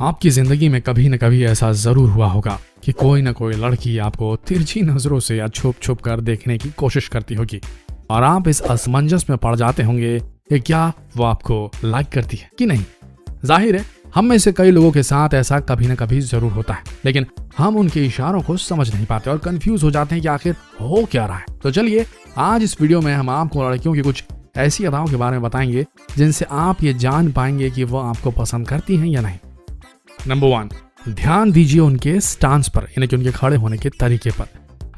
आपकी जिंदगी में कभी न कभी ऐसा जरूर हुआ होगा कि कोई न कोई लड़की आपको तिरछी नजरों से या छुप छुप कर देखने की कोशिश करती होगी और आप इस असमंजस में पड़ जाते होंगे कि क्या वो आपको लाइक करती है कि नहीं। जाहिर है हम में से कई लोगों के साथ ऐसा कभी न कभी जरूर होता है, लेकिन हम उनके इशारों को समझ नहीं पाते और कंफ्यूज हो जाते हैं कि आखिर हो क्या रहा है। तो चलिए आज इस वीडियो में हम आपको लड़कियों की कुछ ऐसी अदाओं के बारे में बताएंगे जिनसे आप ये जान पाएंगे कि वो आपको पसंद करती हैं या नहीं। नंबर 1, ध्यान दीजिए उनके स्टांस पर, यानी कि उनके खड़े होने के तरीके पर।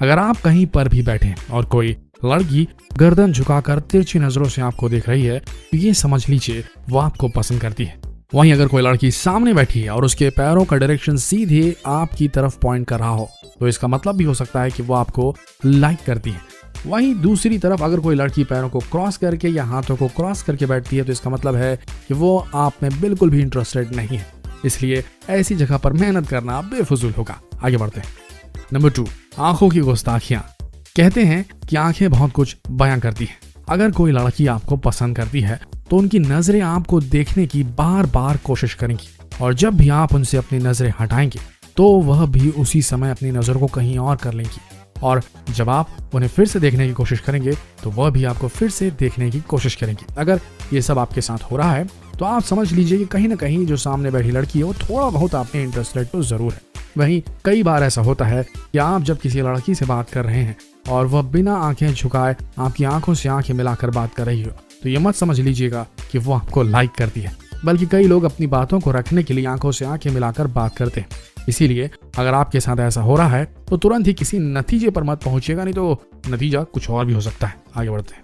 अगर आप कहीं पर भी बैठे हैं और कोई लड़की गर्दन झुकाकर तिरछी नजरों से आपको देख रही है तो ये समझ लीजिए वो आपको पसंद करती है। वहीं अगर कोई लड़की सामने बैठी है और उसके पैरों का डायरेक्शन सीधे आपकी तरफ पॉइंट कर रहा हो तो इसका मतलब भी हो सकता है कि वो आपको लाइक करती है। वहीं दूसरी तरफ अगर कोई लड़की पैरों को क्रॉस करके या हाथों को क्रॉस करके बैठती है तो इसका मतलब है कि वो आप में बिल्कुल भी इंटरेस्टेड नहीं है, इसलिए ऐसी जगह पर मेहनत करना बेफिजूल होगा। आगे बढ़ते हैं। नंबर 2, आंखों की गुस्ताखियां। कहते हैं कि आंखें बहुत कुछ बयां करती हैं। अगर कोई लड़की आपको पसंद करती है तो उनकी नजरें आपको देखने की बार बार कोशिश करेंगी और जब भी आप उनसे अपनी नजरें हटाएंगे तो वह भी उसी समय अपनी नजर को कहीं और कर लेंगी और जब आप उन्हें फिर से देखने की कोशिश करेंगे तो वह भी आपको फिर से देखने की कोशिश करेंगी। अगर ये सब आपके साथ हो रहा है तो आप समझ लीजिए कि कहीं ना कहीं जो सामने बैठी लड़की है वो थोड़ा बहुत आप में इंटरेस्टेड तो जरूर है। वहीं कई बार ऐसा होता है कि आप जब किसी लड़की से बात कर रहे हैं और वह बिना आंखें झुकाए आपकी आंखों से आंखें मिलाकर बात कर रही हो तो ये मत समझ लीजिएगा कि वो आपको लाइक करती है, बल्कि कई लोग अपनी बातों को रखने के लिए आंखों से आंखें मिलाकर बात करते हैं। इसीलिए अगर आपके साथ ऐसा हो रहा है तो तुरंत ही किसी नतीजे पर मत पहुंचिएगा, नहीं तो नतीजा कुछ और भी हो सकता है। आगे बढ़ते हैं।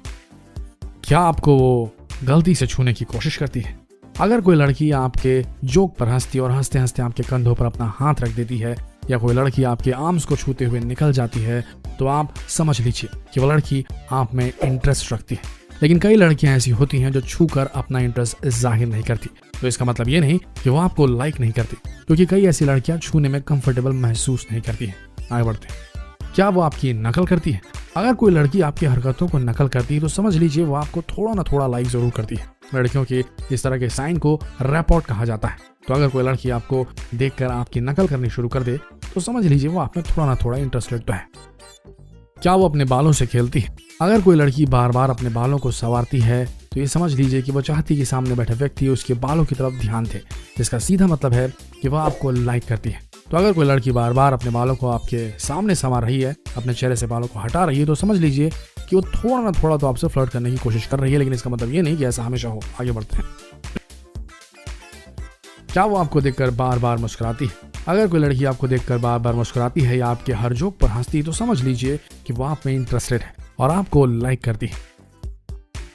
क्या आपको वो गलती से छूने की कोशिश करती है? अगर कोई लड़की आपके जोक पर हंसती और हंसते हंसते आपके कंधों पर अपना हाथ रख देती है या कोई लड़की आपके आर्म्स को छूते हुए निकल जाती है तो आप समझ लीजिए कि वो लड़की आप में इंटरेस्ट रखती है। लेकिन कई लड़कियां ऐसी होती हैं जो छूकर अपना इंटरेस्ट जाहिर नहीं करती, तो इसका मतलब ये नहीं कि वो आपको लाइक नहीं करती, क्योंकि कई ऐसी लड़कियां छूने में कंफर्टेबल महसूस नहीं करती हैं। आगे बढ़ते हैं। क्या वो आपकी नकल करती है? अगर कोई लड़की आपकी हरकतों को नकल करती है तो समझ लीजिए वो आपको थोड़ा ना थोड़ा लाइक जरूर करती है। लड़कियों के इस तरह के साइन को रैपोर्ट कहा जाता है। तो अगर कोई लड़की आपको देखकर आपकी नकल करनी शुरू कर दे तो समझ लीजिए वो आप में थोड़ा ना थोड़ा इंटरेस्टेड तो है। क्या वो अपने बालों से खेलती है? अगर कोई लड़की बार बार अपने बालों को संवारती है तो ये समझ लीजिए कि वो चाहती कि सामने बैठे व्यक्ति उसके बालों की तरफ ध्यान दे, जिसका सीधा मतलब है कि वह आपको लाइक करती है। तो अगर कोई लड़की बार बार अपने बालों को आपके सामने संवार रही है, अपने चेहरे से बालों को हटा रही है, तो समझ लीजिए कि वो थोड़ा ना थोड़ा तो आपसे फ्लर्ट करने की कोशिश कर रही है, लेकिन इसका मतलब ये नहीं कि ऐसा हमेशा हो। आगे बढ़ते हैं। क्या वो आपको देखकर बार बार मुस्कुराती है? अगर कोई लड़की आपको देखकर बार बार मुस्कुराती है या आपके हर जोक पर हंसती है तो समझ लीजिए कि वो आप में इंटरेस्टेड है और आपको लाइक करती है।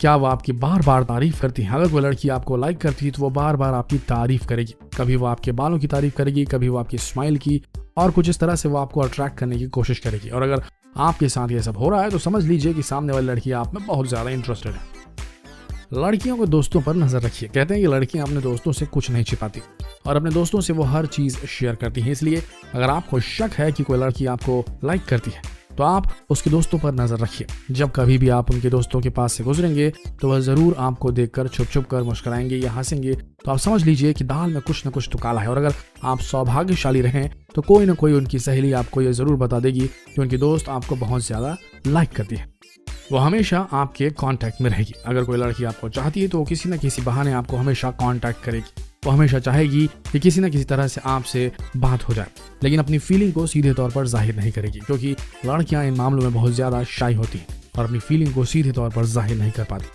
क्या वो आपकी बार बार तारीफ करती है? अगर कोई लड़की आपको लाइक करती है तो वो बार बार आपकी तारीफ करेगी। कभी वो आपके बालों की तारीफ करेगी, कभी वो आपकी स्माइल की, और कुछ इस तरह से वो आपको अट्रैक्ट करने की कोशिश करेगी। और अगर आपके साथ ये सब हो रहा है तो समझ लीजिए कि सामने वाली लड़की आप में बहुत ज्यादा इंटरेस्टेड है। लड़कियों के दोस्तों पर नजर रखिए। कहते हैं कि लड़कियां अपने दोस्तों से कुछ नहीं छिपाती और अपने दोस्तों से वो हर चीज शेयर करती हैं। इसलिए अगर आपको शक है कि कोई लड़की आपको लाइक करती है तो आप उसके दोस्तों पर नजर रखिए। जब कभी भी आप उनके दोस्तों के पास से गुजरेंगे तो वह जरूर आपको देखकर छुप छुप कर मुस्कुराएंगे या हंसेंगे, तो आप समझ लीजिए कि दाल में कुछ न कुछ तो काला है। और अगर आप सौभाग्यशाली रहें तो कोई न कोई उनकी सहेली आपको यह जरूर बता देगी कि उनकी दोस्त आपको बहुत ज्यादा लाइक करती है। वो हमेशा आपके कांटेक्ट में रहेगी। अगर कोई लड़की आपको चाहती है तो वो किसी न किसी बहाने आपको हमेशा कांटेक्ट करेगी। वो हमेशा चाहेगी कि किसी न किसी तरह से आपसे बात हो जाए, लेकिन अपनी फीलिंग को सीधे तौर पर जाहिर नहीं करेगी, क्योंकि लड़कियां इन मामलों में बहुत ज्यादा शाई होती हैं और अपनी फीलिंग को सीधे तौर पर जाहिर नहीं कर पाती।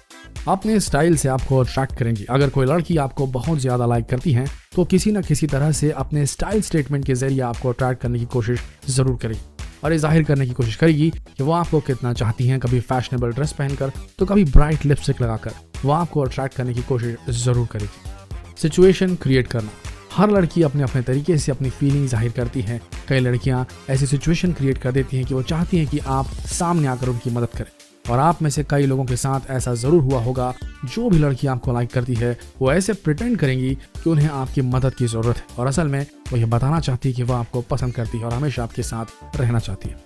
अपने स्टाइल से आपको अट्रैक्ट करेंगी। अगर कोई लड़की आपको बहुत ज्यादा लाइक करती है तो किसी न किसी तरह से अपने स्टाइल स्टेटमेंट के जरिए आपको अट्रैक्ट करने की कोशिश जरूर करेगी और ये जाहिर करने की कोशिश करेगी कि वो आपको कितना चाहती हैं। कभी फैशनेबल ड्रेस पहनकर तो कभी ब्राइट लिपस्टिक लगाकर वो आपको अट्रैक्ट करने की कोशिश जरूर करेगी। सिचुएशन क्रिएट करना। हर लड़की अपने अपने तरीके से अपनी फीलिंग जाहिर करती है। कई लड़कियां ऐसी सिचुएशन क्रिएट कर देती हैं कि वो चाहती हैं कि आप सामने आकर उनकी मदद करें, और आप में से कई लोगों के साथ ऐसा जरूर हुआ होगा। जो भी लड़की आपको लाइक करती है वो ऐसे प्रिटेंड करेंगी कि उन्हें आपकी मदद की जरूरत है, और असल में वो ये बताना चाहती है कि वो आपको पसंद करती है और हमेशा आपके साथ रहना चाहती है।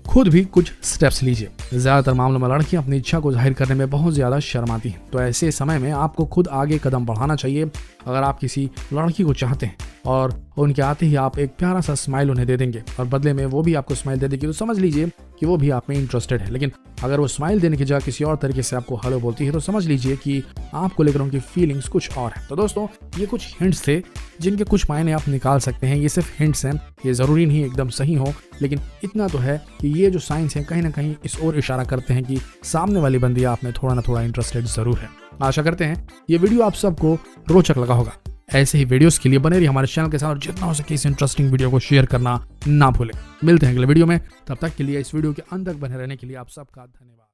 खुद भी कुछ स्टेप्स लीजिए। ज्यादातर मामलों में लड़कियां अपनी इच्छा को जाहिर करने में बहुत ज्यादा शर्माती हैं, तो ऐसे समय में आपको खुद आगे कदम बढ़ाना चाहिए। अगर आप किसी लड़की को चाहते हैं और उनके आते ही आप एक प्यारा सा स्माइल उन्हें दे देंगे और बदले में वो भी आपको स्माइल दे देगी, तो समझ लीजिए कि वो भी आप में इंटरेस्टेड है। लेकिन अगर वो स्माइल देने की जगह किसी और तरीके से आपको हेलो बोलती है, तो समझ लीजिए कि आपको लेकर उनकी फीलिंग्स कुछ और है। तो दोस्तों, ये कुछ हिंट्स थे जिनके कुछ मायने आप निकाल सकते हैं। ये सिर्फ हिंट्स हैं, ये जरूरी नहीं एकदम सही हो, लेकिन इतना तो है कि ये जो साइंस है कहीं ना कहीं इस ओर इशारा करते हैं कि सामने वाली बंदी आप में थोड़ा ना थोड़ा इंटरेस्टेड जरूर है। आशा करते हैं ये वीडियो आप सबको रोचक लगा होगा। ऐसे ही वीडियोस के लिए बने रहिए हमारे चैनल के साथ और जितना हो सके इस इंटरेस्टिंग वीडियो को शेयर करना ना भूलें। मिलते हैं अगले वीडियो में, तब तक के लिए इस वीडियो के अंत तक बने रहने के लिए आप सबका धन्यवाद।